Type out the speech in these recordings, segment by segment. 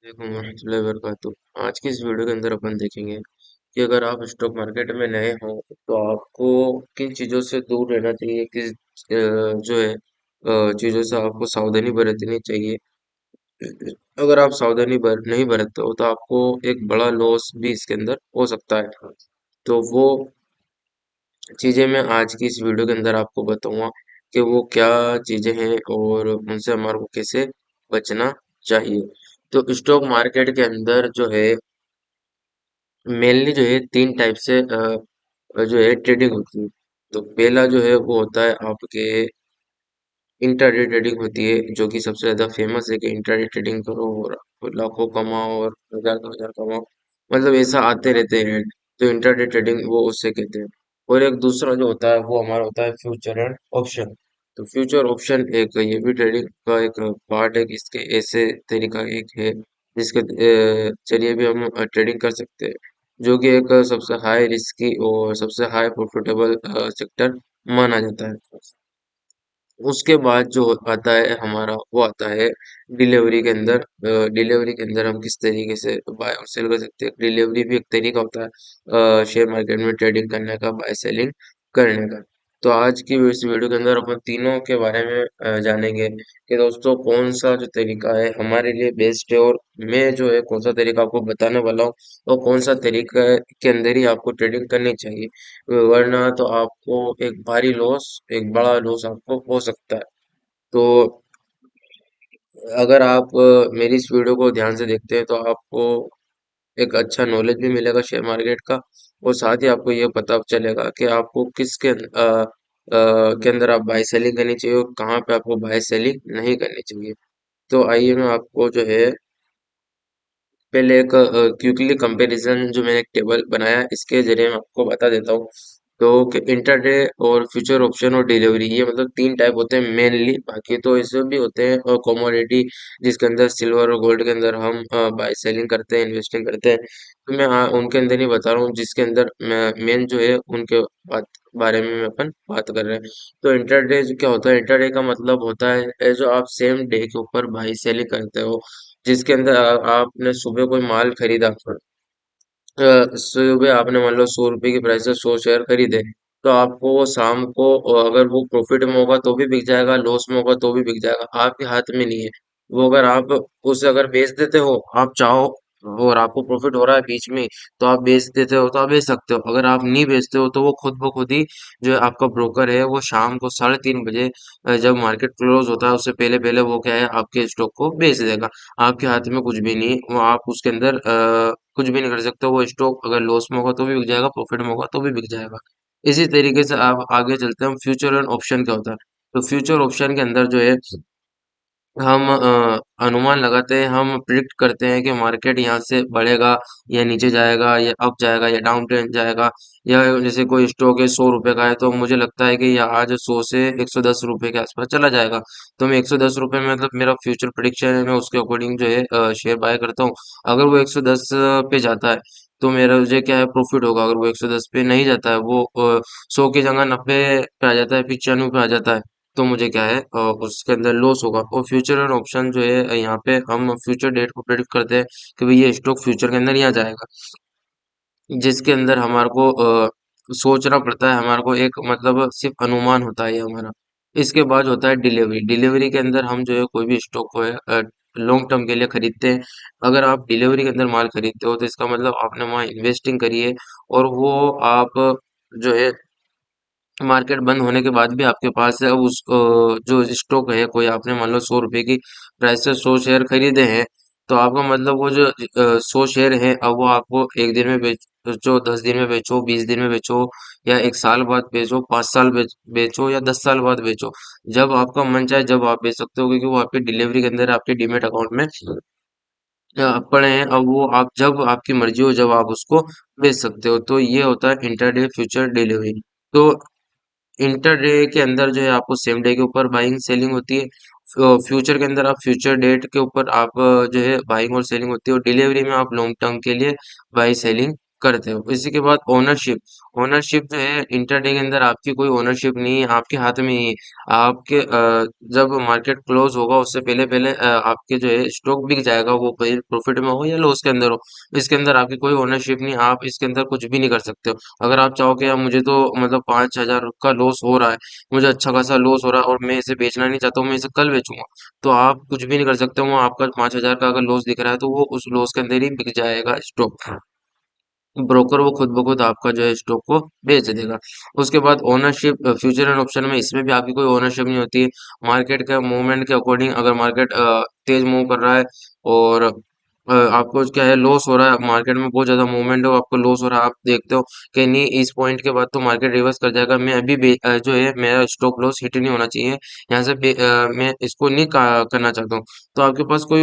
वालेकुम warahmatullahi wabarakatuh। आज की इस वीडियो के अंदर अपन देखेंगे कि अगर आप स्टॉक मार्केट में नए हो तो आपको किन चीज़ों से दूर रहना चाहिए, किस जो है चीज़ों से आपको सावधानी बरतनी चाहिए। अगर आप सावधानी नहीं बरतते हो तो आपको एक बड़ा लॉस भी इसके अंदर हो सकता है। तो वो चीज़ें मैं आज की इस वीडियो के अंदर आपको बताऊंगा कि वो क्या चीज़ें हैं और उनसे हमारे को कैसे बचना चाहिए। तो स्टॉक मार्केट के अंदर जो है मेनली जो है तीन टाइप से जो है ट्रेडिंग होती है। तो पहला जो है वो होता है आपके इंट्राडे ट्रेडिंग होती है, जो कि सबसे ज्यादा फेमस है कि इंट्राडे ट्रेडिंग करो और लाखों कमाओ और हजार दो हजार कमाओ, मतलब ऐसा आते रहते हैं। तो इंट्राडे ट्रेडिंग वो उससे कहते हैं। और एक दूसरा जो होता है वो हमारा होता है फ्यूचर एंड ऑप्शन। तो फ्यूचर ऑप्शन एक ये भी ट्रेडिंग का एक पार्ट है कि इसके ऐसे तरीका एक है जिसके जरिए भी हम ट्रेडिंग कर सकते हैं, जो कि एक सबसे हाई रिस्की और सबसे हाई प्रॉफिटेबल सेक्टर माना जाता है। उसके बाद जो आता है हमारा वो आता है डिलीवरी के अंदर। डिलीवरी के अंदर हम किस तरीके से बाय और सेल कर सकते हैं। डिलीवरी भी एक तरीका होता है शेयर मार्केट में ट्रेडिंग करने का, बाय सेलिंग करने का। तो आज की इस वीडियो के अंदर अपन तीनों के बारे में जानेंगे कि दोस्तों कौन सा जो तरीका है हमारे लिए बेस्ट है, और मैं जो है कौन सा तरीका आपको बताने वाला हूँ और कौन सा तरीका के अंदर ही आपको ट्रेडिंग करनी चाहिए, वरना तो आपको एक भारी लॉस, एक बड़ा लॉस आपको हो सकता है। तो अगर आप मेरी इस वीडियो को ध्यान से देखते हैं तो आपको एक अच्छा नॉलेज भी मिलेगा शेयर मार्केट का, और साथ ही आपको ये पता चलेगा कि आपको के अंदर आप बाय सेलिंग करनी चाहिए और कहाँ पे आपको बाय सेलिंग नहीं करनी चाहिए। तो आइए मैं आपको जो है पहले एक क्विकली कंपैरिजन जो मैंने एक टेबल बनाया है, इसके जरिए मैं आपको बता देता हूँ। तो कि इंटरडे और फ्यूचर ऑप्शन और डिलीवरी, ये मतलब तीन टाइप होते हैं मेनली। बाकी तो इसमें भी होते हैं और कमोडिटी, जिसके अंदर सिल्वर और गोल्ड के अंदर हम बाय सेलिंग करते हैं, इन्वेस्टिंग करते हैं। तो मैं उनके अंदर ही बता रहा हूँ जिसके अंदर मेन जो है उनके बात बारे में अपन बात कर रहे हैं। तो इंटरडे क्या होता है? इंटरडे का मतलब होता है जो आप सेम डे के ऊपर बाई सेलिंग करते हो, जिसके अंदर आपने सुबह कोई माल खरीदा, सुबह आपने मान लो 100 रुपए की प्राइस से 100 शेयर खरीदे, तो आपको वो शाम को अगर वो प्रॉफिट में होगा तो भी बिक जाएगा, लॉस में होगा तो भी बिक जाएगा, आपके हाथ में नहीं है। वो अगर आप उसे अगर बेच देते हो, आप चाहो, और आपको प्रॉफिट हो रहा है बीच में, तो आप बेच देते हो तो आप बेच सकते हो। अगर आप नहीं बेचते हो तो वो खुद ब खुद ही जो है आपका ब्रोकर है वो शाम को 3:30 बजे जब मार्केट क्लोज होता है उससे पहले पहले वो क्या है आपके स्टॉक को बेच देगा। आपके हाथ में कुछ भी नहीं, वो आप उसके अंदर कुछ भी नहीं कर सकते। वो स्टॉक अगर लॉस में होगा तो भी बिक जाएगा, प्रॉफिट में होगा तो भी बिक जाएगा। इसी तरीके से आप आगे चलते हैं, हम फ्यूचर एंड ऑप्शन क्या होता है। तो फ्यूचर ऑप्शन के अंदर जो है हम अनुमान लगाते हैं, हम प्रिडिक्ट करते हैं कि मार्केट यहाँ से बढ़ेगा या नीचे जाएगा या अप जाएगा या डाउन ट्रेंड जाएगा। या जैसे कोई स्टॉक है 100 रुपए का है, तो मुझे लगता है कि यह आज 100 से 110 रुपए के आसपास चला जाएगा। तो मैं 110 रुपए में, मतलब मेरा फ्यूचर प्रिडिक्शन है, मैं उसके अकॉर्डिंग जो है शेयर बाय करता हूँ। अगर वो 110 पे जाता है तो मेरा मुझे क्या है प्रॉफिट होगा। अगर वो 110 पे नहीं जाता है, वो 100 की जगह 90 पे आ जाता है, 95 पे आ जाता है, तो मुझे क्या है उसके अंदर लॉस होगा। और फ्यूचर एंड ऑप्शन जो है यहाँ पे हम फ्यूचर डेट को प्रेडिक्ट करते हैं कि भाई ये स्टॉक फ्यूचर के अंदर यहाँ जाएगा, जिसके अंदर हमारे को सोचना पड़ता है, हमारे को एक मतलब सिर्फ अनुमान होता है ये हमारा। इसके बाद होता है डिलीवरी। डिलीवरी के अंदर हम जो है कोई भी स्टॉक को है लॉन्ग टर्म के लिए खरीदते हैं। अगर आप डिलीवरी के अंदर माल खरीदते हो तो इसका मतलब आपने वहाँ इन्वेस्टिंग करी है, और वो आप जो है मार्केट बंद होने के बाद भी आपके पास है उस जो स्टॉक है, कोई आपने मान लो 100 रुपए की प्राइस से 100 शेयर खरीदे हैं, तो आपका मतलब वो जो 100 शेयर है, अब वो आपको एक दिन में बेचो, 10 दिन में बेचो, 20 दिन में बेचो, या एक साल बाद बेचो, 5 साल बेचो, या 10 साल बाद बेचो, जब आपका मन चाहे जब आप बेच सकते हो, क्योंकि वो आपके डिलीवरी के अंदर आपके डीमेट अकाउंट में पड़े हैं। अब वो आप जब आपकी मर्जी हो जब आप उसको बेच सकते हो। तो ये होता है इंटरडे फ्यूचर डिलीवरी। तो इंटरडे के अंदर जो है आपको सेम डे के ऊपर बाइंग सेलिंग होती है। फ्यूचर के अंदर आप फ्यूचर डेट के ऊपर आप जो है बाइंग और सेलिंग होती है, और डिलीवरी में आप लॉन्ग टर्म के लिए बाई सेलिंग करते हो। इसी के बाद ओनरशिप, ओनरशिप जो है इंटरडे के अंदर आपकी कोई ओनरशिप नहीं है, आपके हाथ में नहीं है। आपके जब मार्केट क्लोज होगा उससे पहले पहले आपके जो है स्टॉक बिक जाएगा, वो प्रॉफिट में हो या लॉस के अंदर हो। इसके अंदर आपकी कोई ओनरशिप नहीं, आप इसके अंदर कुछ भी नहीं कर सकते हो। अगर आप चाहो कि यार मुझे तो मतलब 5,000 का लॉस हो रहा है, मुझे अच्छा खासा लॉस हो रहा है और मैं इसे बेचना नहीं चाहता हूँ, मैं इसे कल बेचूंगा, तो आप कुछ भी नहीं कर सकते हो। आपका 5,000 का अगर लॉस दिख रहा है तो वो उस लॉस के अंदर ही बिक जाएगा स्टॉक। ब्रोकर वो खुद ब खुद आपका जो है स्टॉक को बेच देगा। उसके बाद ओनरशिप फ्यूचर एंड ऑप्शन में, इसमें भी आपकी कोई ओनरशिप नहीं होती है। मार्केट के मूवमेंट के अकॉर्डिंग अगर मार्केट तेज मूव कर रहा है और आपको क्या है लॉस हो रहा है, मार्केट में बहुत ज्यादा मूवमेंट हो, आपको लॉस हो रहा है, आप देखते हो कि नहीं इस पॉइंट के बाद तो मार्केट रिवर्स कर जाएगा, मैं अभी जो है मेरा स्टॉप लॉस हिट नहीं होना चाहिए, यहाँ से मैं इसको नहीं करना चाहता हूँ, तो आपके पास कोई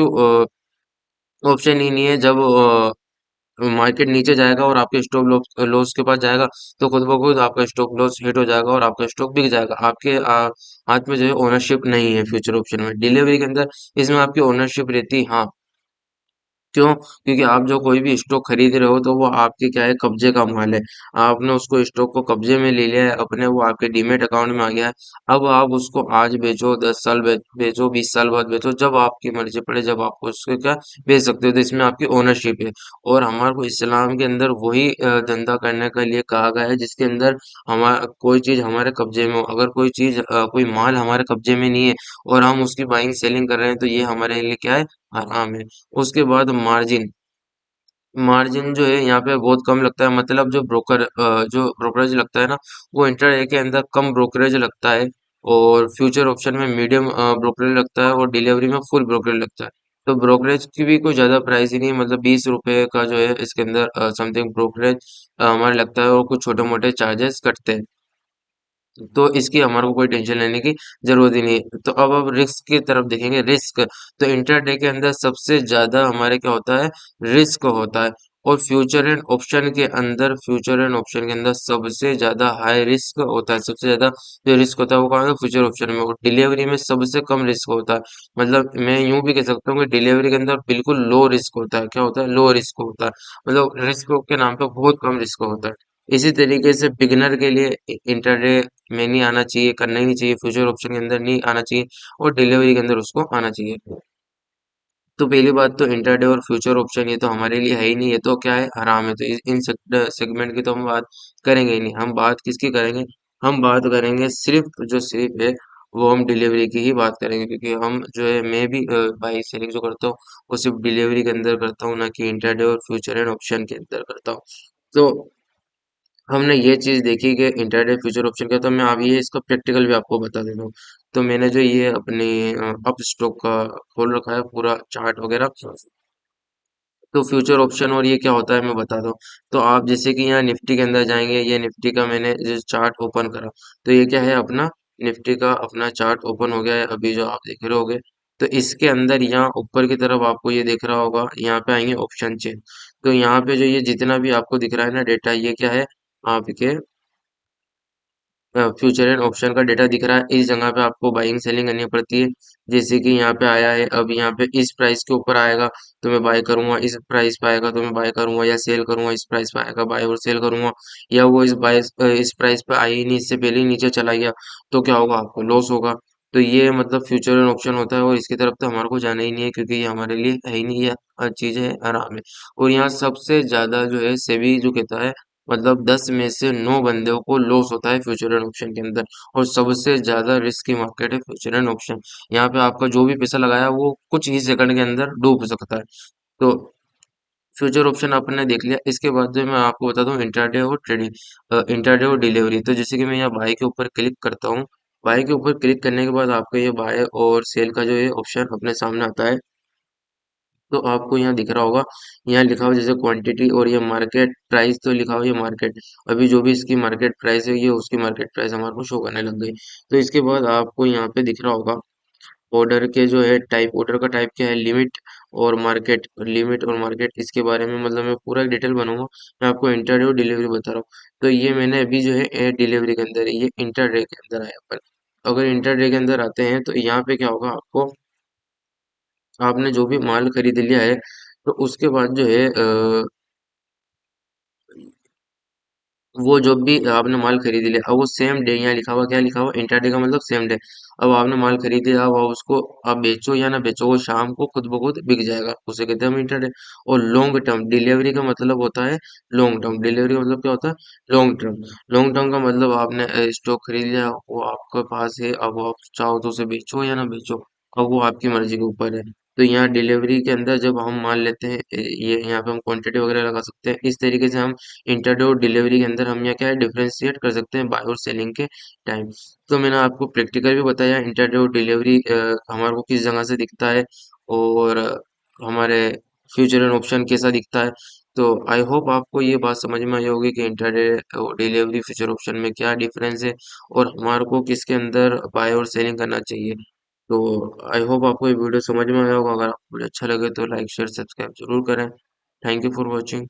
ऑप्शन ही नहीं है। जब मार्केट नीचे जाएगा और आपके स्टॉप लॉस के पास जाएगा, तो खुद ब खुद आपका स्टॉप लॉस हिट हो जाएगा और आपका स्टॉक बिक जाएगा। आपके हाथ में जो है ओनरशिप नहीं है फ्यूचर ऑप्शन में। डिलीवरी के अंदर इसमें आपकी ओनरशिप रहती है, हाँ। क्यों? क्योंकि आप जो कोई भी स्टॉक खरीद रहे हो तो वो आपके क्या है कब्जे का माल है। आपने उसको स्टॉक को कब्जे में ले लिया है अपने, वो आपके डीमेट अकाउंट में आ गया है। अब आप उसको आज बेचो, 10 साल बेचो, 20 साल बाद बेचो, जब आपकी मर्जी पड़े, जब आपको उसको क्या बेच सकते हो, तो इसमें आपकी ओनरशिप है। और हमारे को इस्लाम के अंदर वही धंधा करने के लिए कहा गया है जिसके अंदर हमारा कोई चीज हमारे कब्जे में हो। अगर कोई चीज कोई माल हमारे कब्जे में नहीं है और हम उसकी बाइंग सेलिंग कर रहे हैं, तो ये हमारे लिए क्या है, हराम है। उसके बाद मार्जिन, मार्जिन जो है यहाँ पे बहुत कम लगता है, मतलब जो ब्रोकरेज लगता है ना, वो इंटरडे के अंदर कम ब्रोकरेज लगता है, और फ्यूचर ऑप्शन में मीडियम ब्रोकरेज लगता है, और डिलीवरी में फुल ब्रोकरेज लगता है। तो ब्रोकरेज की भी कोई ज्यादा प्राइस ही नहीं है, मतलब 20 रुपए का जो है इसके अंदर समथिंग ब्रोकरेज हमारे लगता है, और कुछ छोटे मोटे चार्जेस कटते हैं। तो इसकी हमारे को कोई टेंशन लेने की जरूरत ही नहीं है। तो अब रिस्क की तरफ देखेंगे। रिस्क तो इंटरडे के अंदर सबसे ज्यादा हमारे क्या होता है, रिस्क होता है। और फ्यूचर एंड ऑप्शन के अंदर सबसे ज्यादा हाई रिस्क होता है, सबसे ज्यादा जो रिस्क होता है वो कहाँ होता है, फ्यूचर ऑप्शन में। और डिलीवरी में सबसे कम रिस्क होता है। मतलब मैं यूं भी कह सकता हूँ कि डिलीवरी के अंदर बिल्कुल लो रिस्क होता है। क्या होता है, लो रिस्क होता है, मतलब रिस्क के नाम पे बहुत कम रिस्क होता है। इसी तरीके से बिगिनर के लिए इंटरडे में नहीं आना चाहिए, करना ही नहीं चाहिए, फ्यूचर ऑप्शन के अंदर नहीं आना चाहिए, और डिलीवरी के अंदर उसको आना चाहिए। तो पहली बात तो इंटरडे और फ्यूचर ऑप्शन ये तो हमारे लिए है ही नहीं, ये तो क्या है, हराम है। तो इन सेगमेंट की तो हम बात करेंगे ही नहीं। हम बात किसकी करेंगे, हम बात करेंगे सिर्फ है, वो हम डिलीवरी की ही बात करेंगे, क्योंकि हम जो है मैं भी बाई सेलिंग जो करता हूँ वो सिर्फ डिलीवरी के अंदर करता हूँ, ना कि इंटरडे और फ्यूचर एंड ऑप्शन के अंदर करता हूँ। तो हमने ये चीज देखी कि इंटरडे फ्यूचर ऑप्शन क्या, तो मैं अब ये इसका प्रैक्टिकल भी आपको बता देता हूँ। तो मैंने जो ये अपनी अप स्टॉक का खोल रखा है पूरा चार्ट वगैरह। तो फ्यूचर ऑप्शन और ये क्या होता है मैं बता दूं। तो आप जैसे कि यहाँ निफ्टी के अंदर जाएंगे, ये निफ्टी का मैंने जो चार्ट ओपन करा, तो ये क्या है अपना निफ्टी का अपना चार्ट ओपन हो गया है अभी जो आप देख रहे होगे। तो इसके अंदर यहाँ ऊपर की तरफ आपको ये दिख रहा होगा, यहाँ पे आएंगे ऑप्शन चेन। तो यहाँ पे जो ये जितना भी आपको दिख रहा है ना डेटा, ये क्या है आपके फ्यूचर एंड ऑप्शन का डेटा दिख रहा है। इस जगह पे आपको बाइंग सेलिंग करनी पड़ती है। जैसे कि यहाँ पे आया है, अब यहाँ पे इस प्राइस के ऊपर आएगा तो मैं बाय करूंगा, इस प्राइस पे आएगा तो मैं बाय करूंगा या सेल करूंगा, इस प्राइस पे आएगा बाय और सेल करूंगा। या वो इस प्राइस पे आई ही नहीं, इससे पहले ही नीचे चला गया, तो क्या होगा, आपको लॉस होगा। तो ये मतलब फ्यूचर एंड ऑप्शन होता है, और इसकी तरफ तो हमारे को जाना ही नहीं है, क्योंकि ये हमारे लिए है ही नहीं, ये हर चीज है आराम है। और यहाँ सबसे ज्यादा जो है सेबी जो कहता है, मतलब 10 में से 9 बंदों को लॉस होता है फ्यूचर एंड ऑप्शन के अंदर। और सबसे ज्यादा रिस्की मार्केट है फ्यूचर एंड ऑप्शन। यहाँ पे आपका जो भी पैसा लगाया वो कुछ ही सेकंड के अंदर डूब सकता है। तो फ्यूचर ऑप्शन आपने देख लिया। इसके बाद जो मैं आपको बता दूं इंट्राडे और ट्रेडिंग, इंट्राडे और डिलीवरी। तो जैसे कि मैं यहाँ बाय के ऊपर क्लिक करता हूँ, बाय के ऊपर क्लिक करने के बाद आपको ये बाय और सेल का जो ये ऑप्शन अपने सामने आता है। तो आपको यहाँ दिख रहा होगा, यहाँ लिखा हुआ जैसे क्वांटिटी और ये मार्केट प्राइस, तो लिखा हुआ ये मार्केट। अभी जो भी इसकी मार्केट प्राइस है ये उसकी मार्केट प्राइस हमारे को शो करने लग गई। तो इसके बाद आपको यहाँ पे दिख रहा होगा ऑर्डर के जो है टाइप, ऑर्डर का टाइप क्या है, लिमिट और मार्केट। लिमिट और मार्केट इसके बारे में मतलब मैं पूरा डिटेल बनाऊंगा। मैं आपको इंटरडे और डिलीवरी बता रहा हूँ। तो ये मैंने अभी जो है डिलीवरी के अंदर है, ये इंटरडे के अंदर आया अपन। अगर इंटरडे के अंदर आते हैं तो यहाँ पे क्या होगा, आपको आपने जो भी माल खरीद लिया है तो उसके बाद जो है वो जो भी आपने माल खरीद लिया, अब वो सेम डे, यहाँ लिखा हुआ क्या लिखा हुआ, इंटरडे का मतलब सेम डे। अब आपने माल खरीद लिया, अब आप उसको आप बेचो या ना बेचो, वो शाम को खुद ब खुद बिक जाएगा, उसे कहते हैं हम इंटरडे। और लॉन्ग टर्म डिलीवरी का मतलब होता है, लॉन्ग टर्म डिलीवरी का मतलब क्या होता है, लॉन्ग टर्म। लॉन्ग टर्म का मतलब आपने स्टॉक खरीद लिया, वो आपके पास है, अब आप चाहो तो उसे बेचो या ना बेचो, अब वो आपकी मर्जी के ऊपर है। तो यहाँ डिलीवरी के अंदर जब हम मान लेते हैं, ये यहाँ पे हम क्वांटिटी वगैरह लगा सकते हैं, इस तरीके से हम इंटरडे और डिलीवरी के अंदर हम यहाँ क्या है डिफरेंशिएट कर सकते हैं, बाय और सेलिंग के टाइम। तो मैंने आपको प्रैक्टिकल भी बताया इंटरडे और डिलीवरी हमारे को किस जगह से दिखता है, और हमारे फ्यूचर एंड ऑप्शन कैसा दिखता है। तो आई होप आपको ये बात समझ में आई होगी कि इंटरडे और डिलीवरी फ्यूचर ऑप्शन में क्या डिफरेंस है, और हमारे को किसके अंदर बाय और सेलिंग करना चाहिए। तो आई होप आपको ये वीडियो समझ में आया होगा। अगर आपको वीडियो अच्छा लगे तो लाइक शेयर सब्सक्राइब जरूर करें। Thank you for watching.